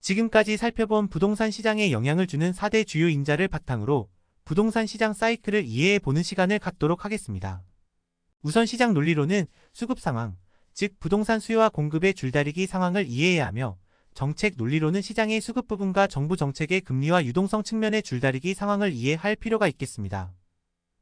지금까지 살펴본 부동산 시장에 영향을 주는 4대 주요 인자를 바탕으로 부동산 시장 사이클을 이해해 보는 시간을 갖도록 하겠습니다. 우선 시장 논리로는 수급 상황, 즉 부동산 수요와 공급의 줄다리기 상황을 이해해야 하며, 정책 논리로는 시장의 수급 부분과 정부 정책의 금리와 유동성 측면의 줄다리기 상황을 이해할 필요가 있겠습니다.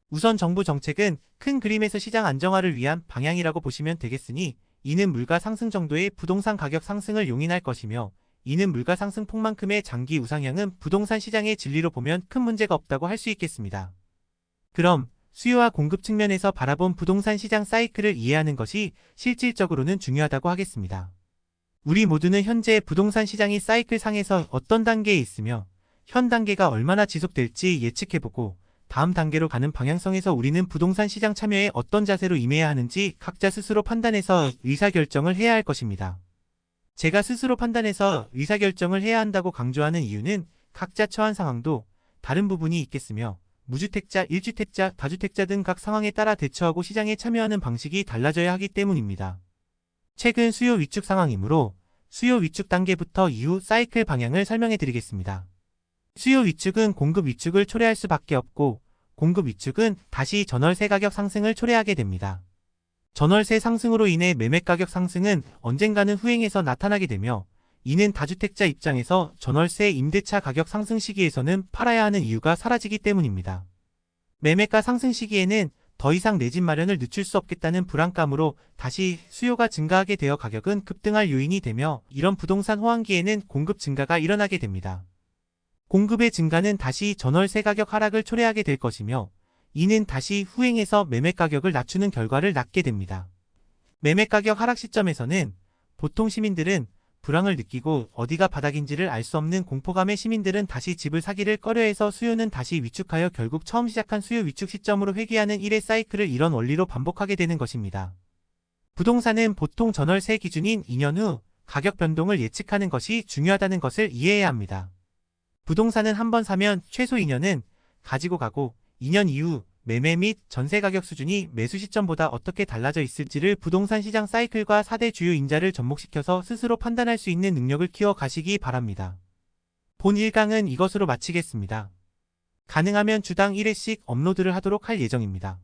우선 정부 정책은 큰 그림에서 시장 안정화를 위한 방향이라고 보시면 되겠으니, 이는 물가 상승 정도의 부동산 가격 상승을 용인할 것이며, 이는 물가 상승 폭만큼의 장기 우상향은 부동산 시장의 진리로 보면 큰 문제가 없다고 할 수 있겠습니다. 그럼 수요와 공급 측면에서 바라본 부동산 시장 사이클을 이해하는 것이 실질적으로는 중요하다고 하겠습니다. 우리 모두는 현재 부동산 시장이 사이클 상에서 어떤 단계에 있으며 현 단계가 얼마나 지속될지 예측해보고, 다음 단계로 가는 방향성에서 우리는 부동산 시장 참여에 어떤 자세로 임해야 하는지 각자 스스로 판단해서 의사결정을 해야 할 것입니다. 제가 스스로 판단해서 의사결정을 해야 한다고 강조하는 이유는 각자 처한 상황도 다른 부분이 있겠으며, 무주택자, 1주택자, 다주택자 등 각 상황에 따라 대처하고 시장에 참여하는 방식이 달라져야 하기 때문입니다. 최근 수요 위축 상황이므로 수요 위축 단계부터 이후 사이클 방향을 설명해 드리겠습니다. 수요 위축은 공급 위축을 초래할 수밖에 없고, 공급 위축은 다시 전월세 가격 상승을 초래하게 됩니다. 전월세 상승으로 인해 매매 가격 상승은 언젠가는 후행해서 나타나게 되며, 이는 다주택자 입장에서 전월세 임대차 가격 상승 시기에서는 팔아야 하는 이유가 사라지기 때문입니다. 매매가 상승 시기에는 더 이상 내 집 마련을 늦출 수 없겠다는 불안감으로 다시 수요가 증가하게 되어 가격은 급등할 요인이 되며, 이런 부동산 호황기에는 공급 증가가 일어나게 됩니다. 공급의 증가는 다시 전월세 가격 하락을 초래하게 될 것이며, 이는 다시 후행해서 매매 가격을 낮추는 결과를 낳게 됩니다. 매매 가격 하락 시점에서는 보통 시민들은 불황을 느끼고 어디가 바닥인지를 알 수 없는 공포감의 시민들은 다시 집을 사기를 꺼려해서 수요는 다시 위축하여 결국 처음 시작한 수요 위축 시점으로 회귀하는 1회 사이클을 이런 원리로 반복하게 되는 것입니다. 부동산은 보통 전월세 기준인 2년 후 가격 변동을 예측하는 것이 중요하다는 것을 이해해야 합니다. 부동산은 한번 사면 최소 2년은 가지고 가고, 2년 이후 매매 및 전세 가격 수준이 매수 시점보다 어떻게 달라져 있을지를 부동산 시장 사이클과 4대 주요 인자를 접목시켜서 스스로 판단할 수 있는 능력을 키워 가시기 바랍니다. 본 1강은 이것으로 마치겠습니다. 가능하면 주당 1회씩 업로드를 하도록 할 예정입니다.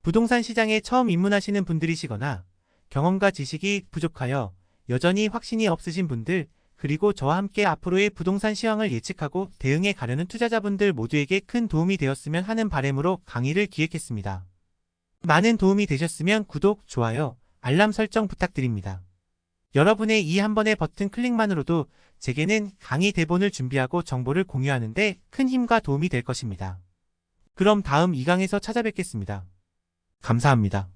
부동산 시장에 처음 입문하시는 분들이시거나 경험과 지식이 부족하여 여전히 확신이 없으신 분들, 그리고 저와 함께 앞으로의 부동산 시황을 예측하고 대응해 가려는 투자자분들 모두에게 큰 도움이 되었으면 하는 바람으로 강의를 기획했습니다. 많은 도움이 되셨으면 구독, 좋아요, 알람 설정 부탁드립니다. 여러분의 이 한 번의 버튼 클릭만으로도 제게는 강의 대본을 준비하고 정보를 공유하는 데 큰 힘과 도움이 될 것입니다. 그럼 다음 2강에서 찾아뵙겠습니다. 감사합니다.